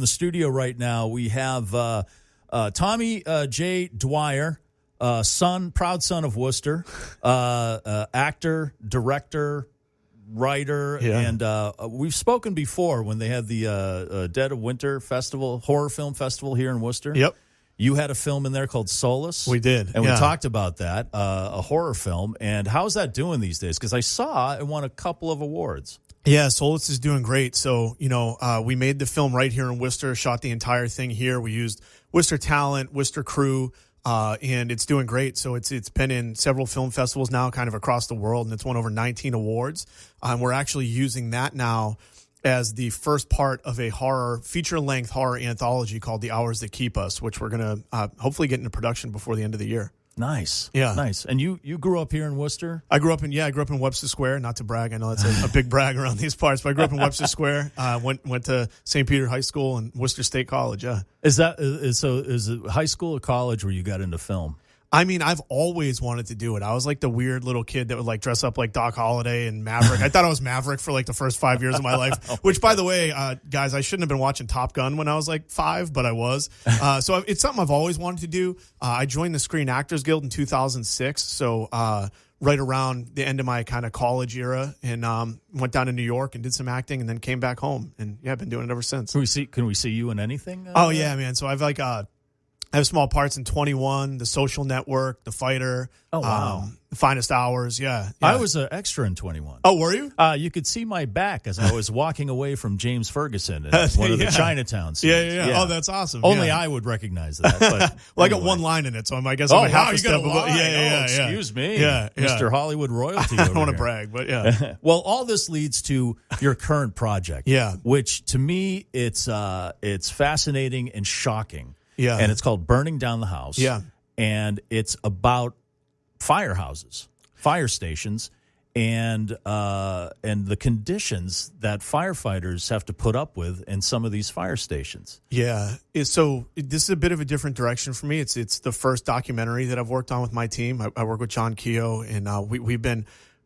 In the studio right now, we have Tommy J. Dwyer, proud son of Worcester, actor, director, writer, and we've spoken before when they had the Dead of Winter Festival, horror film festival here in Worcester. Yep. You had a film in there called Solus. We did. And we talked about that, a horror film. And how's that doing these days? Because I saw it won a couple of awards. Yeah, Solus is doing great. So, we made the film right here in Worcester, shot the entire thing here. We used Worcester talent, Worcester crew, and it's doing great. So it's been in several film festivals now kind of across the world, and it's won over 19 awards. We're actually using that now as the first part of a feature-length horror anthology called The Hours That Keep Us, which we're going to hopefully get into production before the end of the year. Nice. Yeah. Nice. And you grew up here in Worcester? I grew up in Webster Square, not to brag. I know that's a big brag around these parts, but I grew up in Webster Square. Went to St. Peter High School and Worcester State College, yeah. Is it high school or college where you got into film? I mean, I've always wanted to do it. I was like the weird little kid that would like dress up like Doc Holliday and Maverick. I thought I was Maverick for like the first 5 years of my life, which, by the way, guys, I shouldn't have been watching Top Gun when I was like 5, but I was. So it's something I've always wanted to do. I joined the Screen Actors Guild in 2006. So right around the end of my kind of college era, and went down to New York and did some acting and then came back home. And yeah, I've been doing it ever since. Can we see you in anything? Yeah, man. So I've I have small parts in 21, The Social Network, The Fighter, oh, wow. The Finest Hours. Yeah. I was an extra in 21. Oh, were you? You could see my back as I was walking away from James Ferguson in one of the Chinatown scenes. Yeah. Oh, that's awesome. Only I would recognize that. But well, I got one line in it, so I guess I'm half a step above. Yeah. Excuse me. Yeah. Mr. Hollywood royalty. I don't want to brag, but yeah. Well, all this leads to your current project. Yeah. Which to me, it's fascinating and shocking. Yeah. And it's called Burning Down the House. Yeah. And it's about firehouses, fire stations, and the conditions that firefighters have to put up with in some of these fire stations. Yeah. So this is a bit of a different direction for me. It's the first documentary that I've worked on with my team. I work with John Keogh, and we've been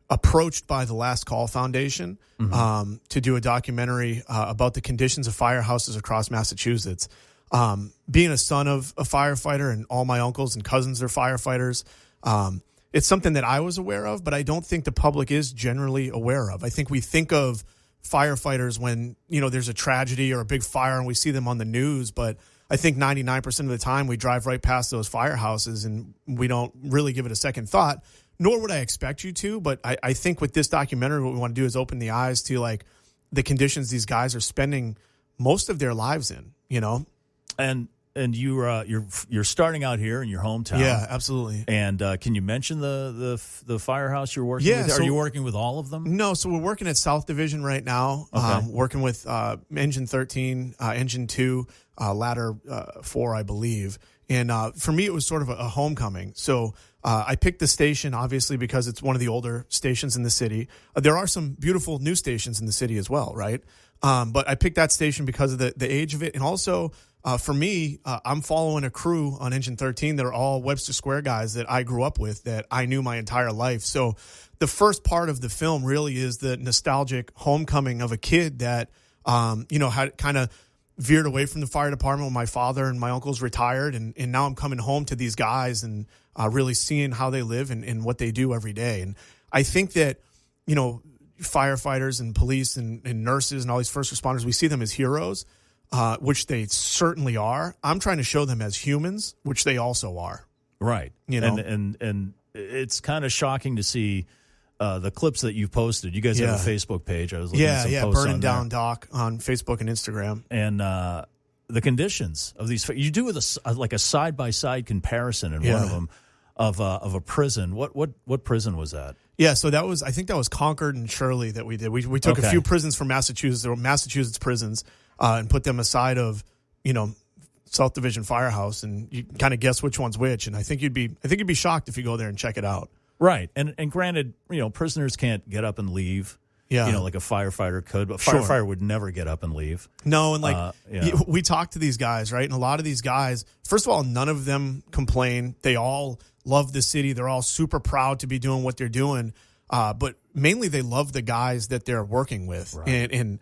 approached by the Last Call Foundation to do a documentary about the conditions of firehouses across Massachusetts. Being a son of a firefighter, and all my uncles and cousins are firefighters, it's something that I was aware of, but I don't think the public is generally aware of. I think we think of firefighters when, there's a tragedy or a big fire and we see them on the news, but I think 99% of the time we drive right past those firehouses and we don't really give it a second thought, nor would I expect you to. But I think with this documentary, what we want to do is open the eyes to like the conditions these guys are spending most of their lives in, And you're starting out here in your hometown. Yeah, absolutely. And can you mention the firehouse you're working with? Are you working with all of them? No, so we're working at South Division right now. Okay. Working with Engine 13, Engine 2, Ladder 4, I believe. And for me, it was sort of a homecoming. So I picked the station, obviously, because it's one of the older stations in the city. There are some beautiful new stations in the city as well, right? But I picked that station because of the age of it. And also, for me, I'm following a crew on Engine 13 that are all Webster Square guys that I grew up with, that I knew my entire life. So the first part of the film really is the nostalgic homecoming of a kid that, had kind of veered away from the fire department when my father and my uncles retired. And now I'm coming home to these guys and really seeing how they live and what they do every day. And I think that, firefighters and police and nurses and all these first responders, we see them as heroes. Which they certainly are. I'm trying to show them as humans, which they also are. Right. And it's kind of shocking to see the clips that you've posted. You guys have a Facebook page. I was looking at some posts Burning Down Doc on Facebook and Instagram. And the conditions of these, you do with a side-by-side comparison in one of them of a prison. What prison was that? Yeah, so I think that was Concord and Shirley that we did. We took a few prisons from Massachusetts. There were Massachusetts prisons. And put them aside of, South Division Firehouse, and you kind of guess which one's which. And I think you'd be shocked if you go there and check it out. Right. And granted, prisoners can't get up and leave. Yeah. Like a firefighter could, but firefighter would never get up and leave. No, and we talked to these guys, right? And a lot of these guys, first of all, none of them complain. They all love the city. They're all super proud to be doing what they're doing. But mainly they love the guys that they're working with, right. and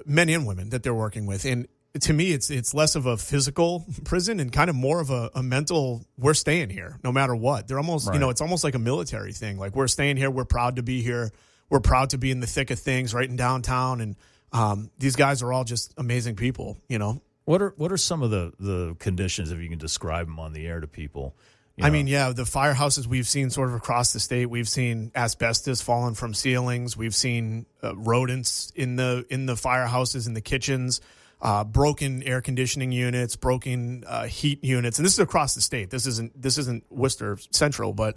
men and women that they're working with. And to me, it's less of a physical prison and kind of more of a mental, we're staying here no matter what. They're almost, Right. it's almost like a military thing. Like, we're staying here. We're proud to be here. We're proud to be in the thick of things right in downtown. And these guys are all just amazing people, What are some of the conditions, if you can describe them on the air to people? I mean, yeah, the firehouses we've seen sort of across the state. We've seen asbestos falling from ceilings. We've seen rodents in the firehouses, in the kitchens, broken air conditioning units, broken heat units, and this is across the state. This isn't Worcester Central, but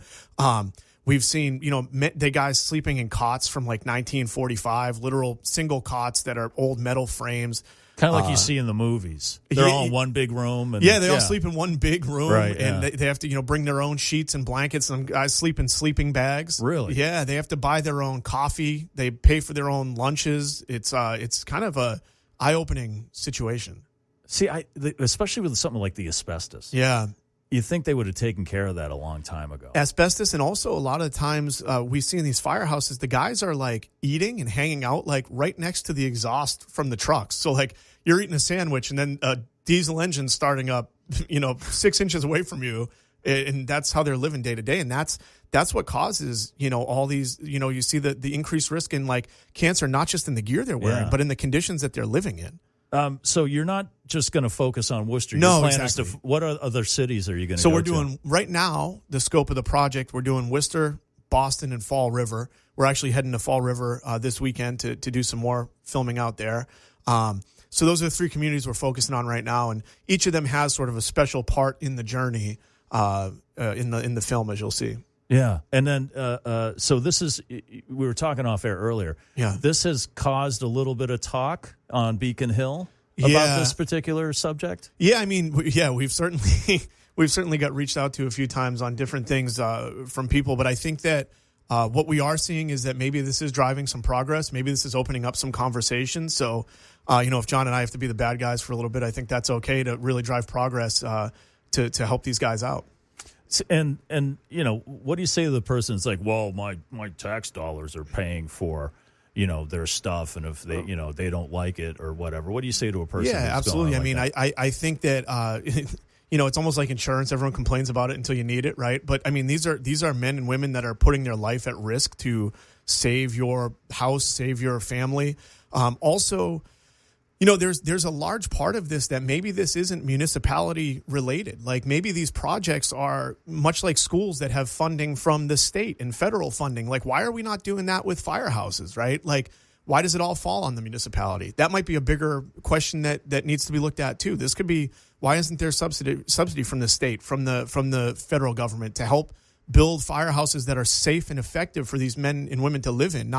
we've seen the guys sleeping in cots from like 1945, literal single cots that are old metal frames. Kind of like you see in the movies. They're all in one big room. And, they all sleep in one big room, right, and they have to bring their own sheets and blankets. Some guys sleep in sleeping bags. Really? Yeah, they have to buy their own coffee. They pay for their own lunches. It's kind of a eye-opening situation. See, especially with something like the asbestos. Yeah. You think they would have taken care of that a long time ago. Asbestos, and also a lot of times we see in these firehouses, the guys are like eating and hanging out like right next to the exhaust from the trucks. So like you're eating a sandwich and then a diesel engine starting up, 6 inches away from you, and that's how they're living day to day. And that's what causes all these. You see the increased risk in like cancer, not just in the gear they're wearing, but in the conditions that they're living in. So you're not just going to focus on Worcester. No, Your plan exactly. is what other cities are you going to So go we're to? doing, right now, the scope of the project, we're doing Worcester, Boston, and Fall River. We're actually heading to Fall River this weekend to do some more filming out there. So those are the 3 communities we're focusing on right now, and each of them has sort of a special part in the journey in the film, as you'll see. Yeah, and then so this is, we were talking off air earlier. Yeah. This has caused a little bit of talk on Beacon Hill about this particular subject. Yeah, I mean, we've certainly got reached out to a few times on different things from people, but I think that what we are seeing is that maybe this is driving some progress. Maybe this is opening up some conversations. So, if John and I have to be the bad guys for a little bit, I think that's okay to really drive progress to help these guys out. And what do you say to the person that's like, well, my tax dollars are paying for their stuff, and if they they don't like it or whatever, what do you say to a person? Yeah, who's absolutely. going like I think that it's almost like insurance. Everyone complains about it until you need it, right? But I mean, these are men and women that are putting their life at risk to save your house, save your family. Also, there's a large part of this that maybe this isn't municipality related. Like maybe these projects are much like schools that have funding from the state and federal funding. Like, why are we not doing that with firehouses, right? Like, why does it all fall on the municipality? That might be a bigger question that needs to be looked at too. This could be, why isn't there subsidy from the state, from the federal government to help build firehouses that are safe and effective for these men and women to live in?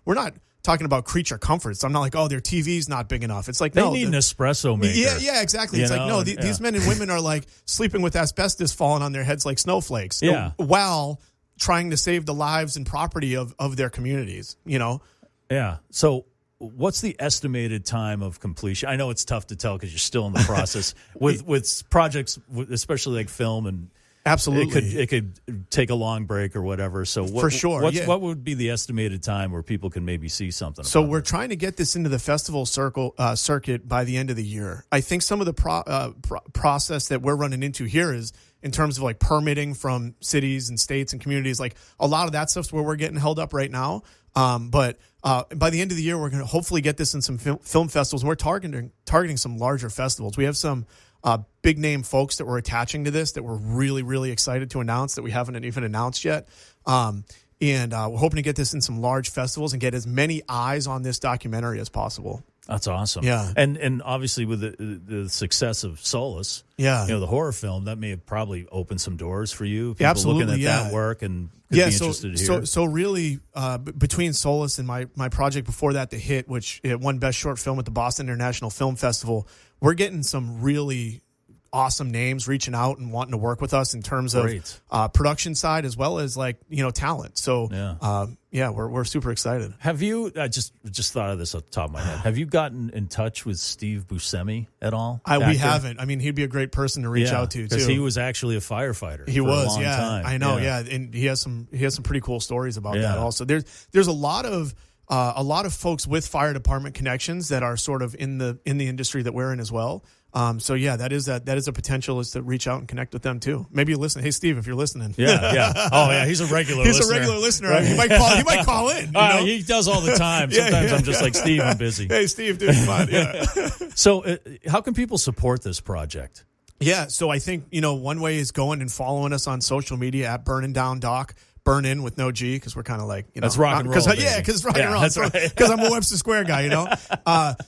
We're not talking about creature comforts. I'm not like, their TV's not big enough. It's like, they need an espresso maker. Yeah, exactly. It's like, no, these men and women are like sleeping with asbestos falling on their heads like snowflakes. Yeah. While trying to save the lives and property of their communities, Yeah. So what's the estimated time of completion? I know it's tough to tell because you're still in the process with projects, especially like film, and absolutely it could take a long break or whatever. So for sure, what would be the estimated time where people can maybe see something? So we're trying to get this into the festival circuit by the end of the year. I think some of the process that we're running into here is in terms of like permitting from cities and states and communities. Like a lot of that stuff's where we're getting held up right now. But by the end of the year, we're going to hopefully get this in some film festivals. And we're targeting some larger festivals. We have some big name folks that we're attaching to this that we're really, really excited to announce that we haven't even announced yet. And we're hoping to get this in some large festivals and get as many eyes on this documentary as possible. That's awesome. Yeah. And obviously with the success of Solus, the horror film, that may have probably opened some doors for you. People absolutely, looking at that work and could be interested to hear. So really, between Solus and my project before that, The Hit, which it won Best Short Film at the Boston International Film Festival, we're getting some really awesome names reaching out and wanting to work with us in terms of production side as well as like talent. So we're super excited. Have you? I just thought of this off the top of my head. Have you gotten in touch with Steve Buscemi at all? We haven't. I mean, he'd be a great person to reach out to because too. he was actually a firefighter. He for was, a long time. I know, and he has some pretty cool stories about that. Also, there's a lot of a lot of folks with fire department connections that are sort of in the industry that we're in as well. So yeah, that is a potential, is to reach out and connect with them too. Maybe you listen. Hey, Steve, if you're listening. Yeah. Oh yeah, he's a regular listener. He's a regular listener. Right? He might call in. You know? He does all the time. Sometimes I'm just like, Steve, I'm busy. Hey, Steve, dude, come on. Yeah. So how can people support this project? Yeah, so I think, one way is going and following us on social media at Burnin' Down Doc. Burn in with no G, because we're kind of like, that's rock and roll. Because it's rock and roll. That's right. Because I'm a Webster Square guy,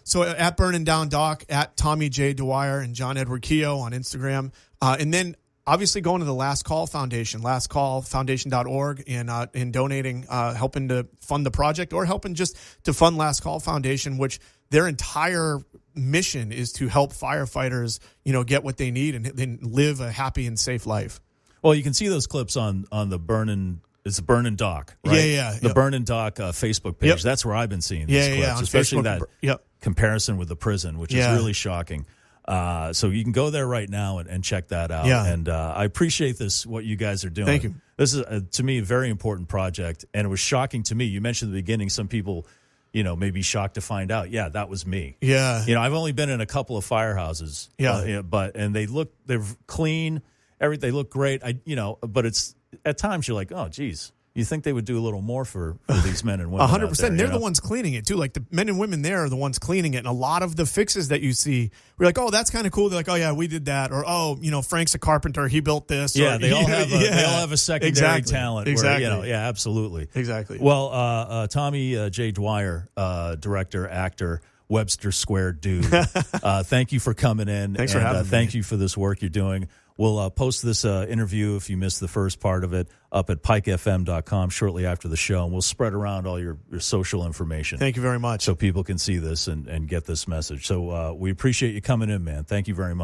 So at Burnin' Down Doc, at Tommy J. Dwyer and John Edward Keogh on Instagram. And then obviously going to the Last Call Foundation, lastcallfoundation.org, and donating, helping to fund the project, or helping just to fund Last Call Foundation, which their entire mission is to help firefighters, get what they need and then live a happy and safe life. Well, you can see those clips on the Burnin'. It's the Burnin' Doc, right? Yeah. The Burnin' Doc Facebook page. Yep. That's where I've been seeing these clips, yeah, especially Facebook, that comparison with the prison, which is really shocking. So you can go there right now and check that out. Yeah. And I appreciate what you guys are doing. Thank you. This is, to me, a very important project, and it was shocking to me. You mentioned at the beginning some people, may be shocked to find out, that was me. Yeah. I've only been in a couple of firehouses. Yeah. And they're clean. They look great. But it's at times you're like, oh, geez, you think they would do a little more for these men and women. 100%. They're the ones cleaning it too. Like the men and women there are the ones cleaning it. And a lot of the fixes that you see, we're like, oh, that's kind of cool. They're like, oh yeah, we did that. Or Frank's a carpenter, he built this. Yeah, or, they all have a secondary talent. Exactly. Where, absolutely. Exactly. Well, Tommy J. Dwyer, director, actor, Webster Square dude. Thank you for coming in. Thanks for having me. Thank you for this work you're doing. We'll post this interview, if you missed the first part of it, up at pikefm.com shortly after the show, and we'll spread around all your social information. Thank you very much. So people can see this and get this message. So we appreciate you coming in, man. Thank you very much.